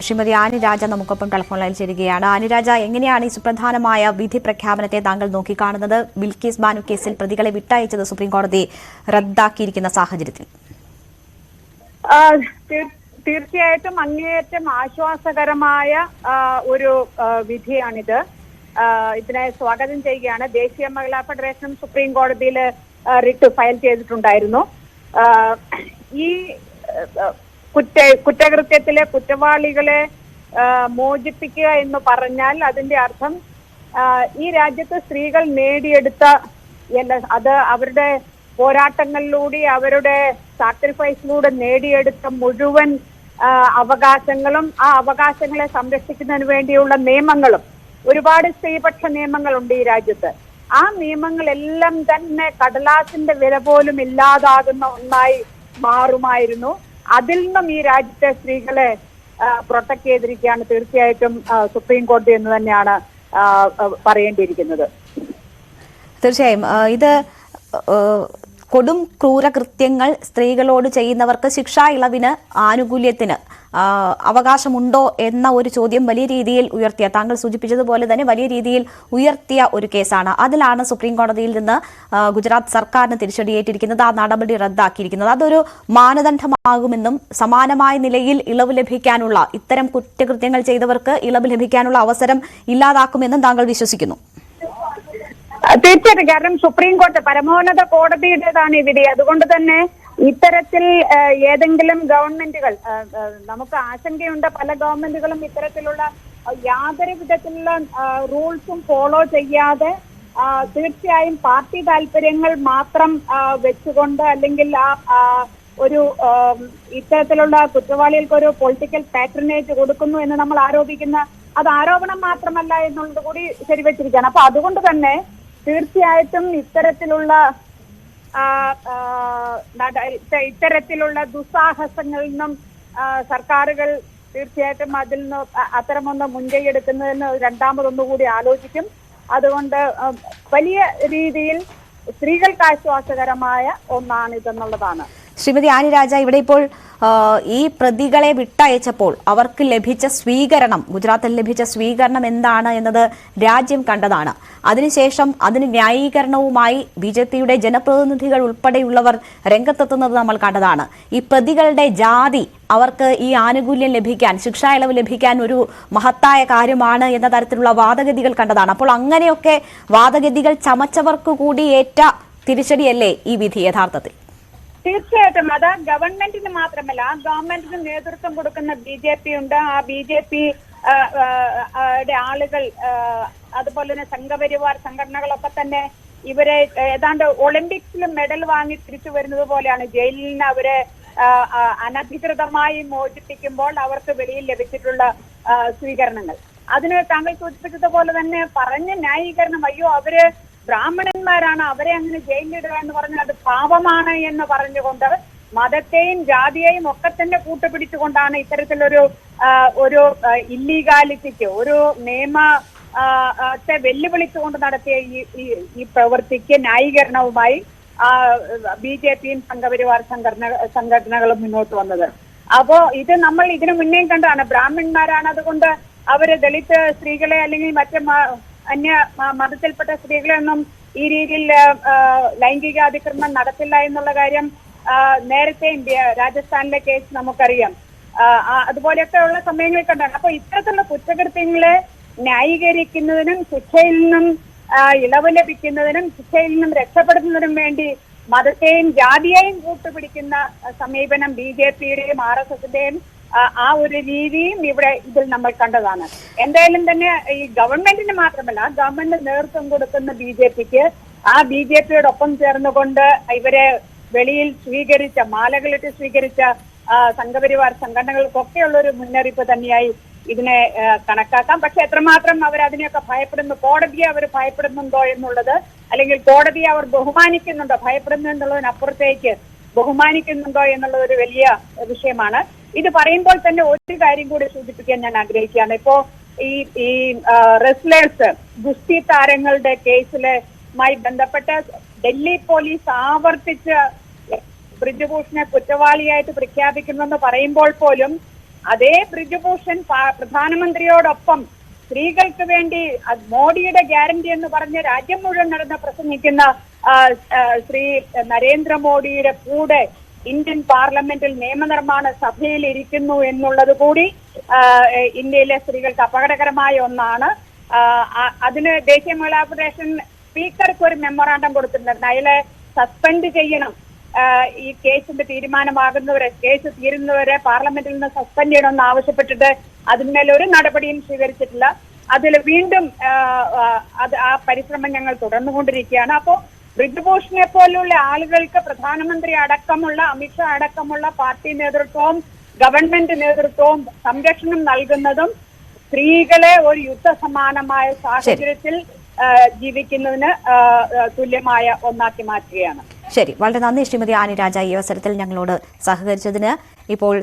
ശ്രീമതി ആനിരാജ നമുക്കൊപ്പം ടെലിഫോൺ ലൈനിൽ ചേരുകയാണ്. ആനിരാജ, എങ്ങനെയാണ് ഈ സുപ്രധാനമായ വിധി പ്രഖ്യാപനത്തെ താങ്കൾ നോക്കിക്കാണുന്നത്? ബിൽക്കീസ് ബാനു കേസിൽ പ്രതികളെ വിട്ടയച്ചത് സുപ്രീം കോടതി റദ്ദാക്കിയിരിക്കുന്ന സാഹചര്യത്തിൽ തീർച്ചയായിട്ടും അങ്ങേയറ്റം ആശ്വാസകരമായ ഒരു വിധിയാണിത്. ഇതിനെ സ്വാഗതം ചെയ്യുകയാണ്. ദേശീയ മഹിളാ ഫെഡറേഷനും സുപ്രീം കോടതിയിൽ റിട്ട് ഫയൽ ചെയ്തിട്ടുണ്ടായിരുന്നു. ഈ കുറ്റകൃത്യത്തിലെ കുറ്റവാളികളെ മോചിപ്പിക്കുക എന്ന് പറഞ്ഞാൽ അതിന്റെ അർത്ഥം ഈ രാജ്യത്ത് സ്ത്രീകൾ നേടിയെടുത്ത അത് അവരുടെ പോരാട്ടങ്ങളിലൂടെ അവരുടെ സാക്രിഫൈസിലൂടെ നേടിയെടുത്ത മുഴുവൻ അവകാശങ്ങളും ആ അവകാശങ്ങളെ സംരക്ഷിക്കുന്നതിന് വേണ്ടിയുള്ള നിയമങ്ങളും ഒരുപാട് സ്ത്രീപക്ഷ നിയമങ്ങളുണ്ട് ഈ രാജ്യത്ത്. ആ നിയമങ്ങളെല്ലാം തന്നെ കടലാസിന്റെ വില പോലും ഇല്ലാതാകുന്ന ഒന്നായി മാറുമായിരുന്നു. അതിൽ നിന്നും ഈ രാജ്യത്തെ സ്ത്രീകളെ പ്രൊട്ടക്ട് ചെയ്തിരിക്കുകയാണ് തീർച്ചയായിട്ടും സുപ്രീം കോടതി എന്ന് തന്നെയാണ് പറയേണ്ടിയിരിക്കുന്നത്. തീർച്ചയായും ഇത് കൊടും ക്രൂരകൃത്യങ്ങൾ സ്ത്രീകളോട് ചെയ്യുന്നവർക്ക് ശിക്ഷാ ഇളവിന് ആനുകൂല്യത്തിന് അവകാശമുണ്ടോ എന്ന ഒരു ചോദ്യം വലിയ രീതിയിൽ ഉയർത്തിയ, താങ്കൾ സൂചിപ്പിച്ചതുപോലെ തന്നെ വലിയ രീതിയിൽ ഉയർത്തിയ ഒരു കേസാണ്. അതിലാണ് സുപ്രീം കോടതിയിൽ നിന്ന് ഗുജറാത്ത് സർക്കാരിന് തിരിച്ചടിയേറ്റിരിക്കുന്നത്, ആ നടപടി റദ്ദാക്കിയിരിക്കുന്നത്. അതൊരു മാനദണ്ഡമാകുമെന്നും സമാനമായ നിലയിൽ ഇളവ് ലഭിക്കാനുള്ള, ഇത്തരം കുറ്റകൃത്യങ്ങൾ ചെയ്തവർക്ക് ഇളവ് ലഭിക്കാനുള്ള അവസരം ഇല്ലാതാക്കുമെന്നും താങ്കൾ വിശ്വസിക്കുന്നു? തീർച്ചയായിട്ടും. കാരണം സുപ്രീം കോടതി പരമോന്നത കോടതിയുടേതാണ് ഈ വിധി. അതുകൊണ്ട് തന്നെ ഇത്തരത്തിൽ ഏതെങ്കിലും ഗവൺമെന്റുകൾ, നമുക്ക് ആശങ്കയുണ്ട് പല ഗവൺമെന്റുകളും ഇത്തരത്തിലുള്ള യാതൊരു വിധത്തിലുള്ള റൂൾസും ഫോളോ ചെയ്യാതെ തീർച്ചയായും പാർട്ടി താല്പര്യങ്ങൾ മാത്രം വെച്ചുകൊണ്ട് അല്ലെങ്കിൽ ഒരു ഇത്തരത്തിലുള്ള കുറ്റവാളികൾക്ക് ഒരു പൊളിറ്റിക്കൽ പാട്രണേജ് കൊടുക്കുന്നു എന്ന് നമ്മൾ ആരോപിക്കുന്ന അത് ആരോപണം മാത്രമല്ല എന്നുള്ളത് കൂടി ശരിവെച്ചിരിക്കുകയാണ്. അപ്പൊ അതുകൊണ്ട് തന്നെ തീർച്ചയായിട്ടും ഇത്തരത്തിലുള്ള ദുസ്സാഹസങ്ങളിൽ നിന്നും സർക്കാരുകൾ തീർച്ചയായിട്ടും അതിൽ നിന്ന് അത്തരമൊന്ന് മുൻകൈ എടുക്കുന്നതിന് രണ്ടാമതൊന്നുകൂടി ആലോചിക്കും. അതുകൊണ്ട് വലിയ രീതിയിൽ സ്ത്രീകൾക്ക് ആശ്വാസകരമായ ഒന്നാണിതെന്നുള്ളതാണ്. ശ്രീമതി ആനിരാജ, ഇവിടെ ഇപ്പോൾ ഈ പ്രതികളെ വിട്ടയച്ചപ്പോൾ അവർക്ക് ലഭിച്ച സ്വീകരണം, ഗുജറാത്തിൽ ലഭിച്ച സ്വീകരണം എന്താണ് എന്നത് രാജ്യം കണ്ടതാണ്. അതിനുശേഷം അതിന് ന്യായീകരണവുമായി BJPയുടെ ജനപ്രതിനിധികൾ ഉൾപ്പെടെയുള്ളവർ രംഗത്തെത്തുന്നത് നമ്മൾ കണ്ടതാണ്. ഈ പ്രതികളുടെ ജാതി അവർക്ക് ഈ ആനുകൂല്യം ലഭിക്കാൻ, ശിക്ഷാ ഇളവ് ലഭിക്കാൻ ഒരു മഹത്തായ കാര്യമാണ് എന്ന തരത്തിലുള്ള വാദഗതികൾ കണ്ടതാണ്. അപ്പോൾ അങ്ങനെയൊക്കെ വാദഗതികൾ ചമച്ചവർക്ക് കൂടി ഏറ്റ തിരിച്ചടിയല്ലേ ഈ വിധി യഥാർത്ഥത്തിൽ? തീർച്ചയായിട്ടും. അത് ഗവൺമെന്റിന് മാത്രമല്ല, ആ ഗവൺമെന്റിന് നേതൃത്വം കൊടുക്കുന്ന BJP ഉണ്ട്. ആ BJP ആളുകൾ, അതുപോലെ തന്നെ സംഘപരിവാർ സംഘടനകളൊക്കെ തന്നെ ഇവരെ ഏതാണ്ട് ഒളിമ്പിക്സിൽ മെഡൽ വാങ്ങി തിരിച്ചു വരുന്നത് പോലെയാണ് ജയിലിൽ നിന്ന് അവരെ അനധികൃതമായി മോചിപ്പിക്കുമ്പോൾ അവർക്ക് വെളിയിൽ ലഭിച്ചിട്ടുള്ള സ്വീകരണങ്ങൾ. അതിന് താങ്കൾ സൂചിപ്പിച്ചതുപോലെ തന്നെ പറഞ്ഞ ന്യായീകരണം, അയ്യോ അവര് ബ്രാഹ്മണന്മാരാണ്, അവരെ അങ്ങനെ ജയിലിലിടുക എന്ന് പറഞ്ഞാൽ അത് പാപമാണ് എന്ന് പറഞ്ഞുകൊണ്ട് മതത്തെയും ജാതിയെയും ഒക്കെ തന്നെ കൂട്ടുപിടിച്ചുകൊണ്ടാണ് ഇത്തരത്തിലൊരു ഒരു ഇല്ലീഗാലിറ്റിക്ക്, ഒരു നിയമത്തെ വെല്ലുവിളിച്ചുകൊണ്ട് നടത്തിയ ഈ പ്രവൃത്തിക്ക് ന്യായീകരണവുമായി BJPയും സംഘപരിവാർ സംഘടനകളും മുന്നോട്ട് വന്നത്. അപ്പോ ഇത് നമ്മൾ ഇതിനു മുന്നേ കണ്ടാണ്. ബ്രാഹ്മണന്മാരാണ്, അതുകൊണ്ട് അവര് ദളിത് സ്ത്രീകളെ അല്ലെങ്കിൽ മറ്റ് അന്യ മതത്തിൽപ്പെട്ട സ്ത്രീകളെയൊന്നും ഈ രീതിയിൽ ലൈംഗിക അതിക്രമണം നടത്തില്ല എന്നുള്ള കാര്യം നേരത്തെ രാജസ്ഥാനിലെ കേസ് നമുക്കറിയാം. അതുപോലെയൊക്കെ ഉള്ള സമയങ്ങളിൽ കണ്ടാണ്. അപ്പൊ ഇത്തരത്തിലുള്ള കുറ്റകൃത്യങ്ങളെ ന്യായീകരിക്കുന്നതിനും ശിക്ഷയിൽ നിന്നും ഇളവ് ലഭിക്കുന്നതിനും ശിക്ഷയിൽ നിന്നും രക്ഷപ്പെടുന്നതിനും വേണ്ടി മതത്തെയും ജാതിയെയും കൂട്ടുപിടിക്കുന്ന സമീപനം BJPയുടെയും RSSന്റെയും ആ ഒരു രീതിയും ഇതിൽ നമ്മൾ കണ്ടതാണ്. എന്തായാലും തന്നെ ഈ ഗവൺമെന്റിന് മാത്രമല്ല, ഗവൺമെന്റ് നേതൃത്വം കൊടുക്കുന്ന BJPക്ക് ആ BJPയോടൊപ്പം ചേർന്നുകൊണ്ട് ഇവരെ വെളിയിൽ സ്വീകരിച്ച, മാലകളിട്ട് സ്വീകരിച്ച സംഘപരിവാർ സംഘടനകൾക്കൊക്കെയുള്ള ഒരു മുന്നറിയിപ്പ് തന്നെയായി ഇതിനെ കണക്കാക്കാം. പക്ഷെ എത്രമാത്രം അവർ അതിനെയൊക്കെ ഭയപ്പെടുന്നു, കോടതിയെ അവർ ഭയപ്പെടുന്നുണ്ടോ എന്നുള്ളത്, അല്ലെങ്കിൽ കോടതിയെ അവർ ബഹുമാനിക്കുന്നുണ്ടോ, ഭയപ്പെടുന്നു എന്നുള്ളതിനപ്പുറത്തേക്ക് ബഹുമാനിക്കുന്നുണ്ടോ എന്നുള്ളത് ഒരു വലിയ വിഷയമാണ്. ഇത് പറയുമ്പോൾ തന്നെ ഒരു കാര്യം കൂടി സൂചിപ്പിക്കാൻ ഞാൻ ആഗ്രഹിക്കുകയാണ്. ഇപ്പോ ഈ റെസ്ലേഴ്സ്, ഗുസ്തി താരങ്ങളുടെ കേസിലുമായി ബന്ധപ്പെട്ട് ഡൽഹി പോലീസ് ആവർത്തിച്ച് ബ്രിജുഭൂഷണെ കുറ്റവാളിയായിട്ട് പ്രഖ്യാപിക്കുമെന്ന് പറയുമ്പോൾ പോലും അതേ ബ്രിജഭൂഷൺ പ്രധാനമന്ത്രിയോടൊപ്പം സ്ത്രീകൾക്ക് വേണ്ടി മോഡിയുടെ ഗ്യാരണ്ടി എന്ന് പറഞ്ഞ് രാജ്യം മുഴുവൻ നടന്ന് പ്രസംഗിക്കുന്ന ശ്രീ നരേന്ദ്രമോദിയുടെ കൂടെ ഇന്ത്യൻ പാർലമെന്റിൽ നിയമനിർമ്മാണ സഭയിൽ ഇരിക്കുന്നു എന്നുള്ളത് കൂടി ഇന്ത്യയിലെ സ്ത്രീകൾക്ക് അപകടകരമായ ഒന്നാണ്. അതിന് ദേശീയ മഹിളാ ഫെഡറേഷൻ സ്പീക്കർക്ക് ഒരു മെമ്മോറാണ്ടം കൊടുത്തിട്ടുണ്ട്. അയാളെ സസ്പെൻഡ് ചെയ്യണം, ഈ കേസിന്റെ തീരുമാനമാകുന്നവരെ, കേസ് തീരുന്നവരെ പാർലമെന്റിൽ നിന്ന് സസ്പെൻഡ് ചെയ്യണമെന്ന് ആവശ്യപ്പെട്ടിട്ട് അതിന്മേൽ ഒരു നടപടിയും സ്വീകരിച്ചിട്ടില്ല. അതിൽ വീണ്ടും ആ പരിശ്രമം ഞങ്ങൾ തുടർന്നുകൊണ്ടിരിക്കുകയാണ്. അപ്പോൾ ബ്രിജ്ഭൂഷണെ പോലുള്ള ആളുകൾക്ക് പ്രധാനമന്ത്രി അടക്കമുള്ള, അമിത്ഷാ അടക്കമുള്ള പാർട്ടി നേതൃത്വവും ഗവൺമെന്റ് നേതൃത്വവും സംരക്ഷണം നൽകുന്നതും സ്ത്രീകളെ ഒരു യുദ്ധസമാനമായ സാഹചര്യത്തിൽ ജീവിക്കുന്നതിന് തുല്യമായ ഒന്നാക്കി മാറ്റുകയാണ്. ശരി, വളരെ നന്ദി ശ്രീമതി ആനി രാജ ഈ അവസരത്തിൽ ഞങ്ങളോട് സഹകരിച്ചതിന്. ഇപ്പോൾ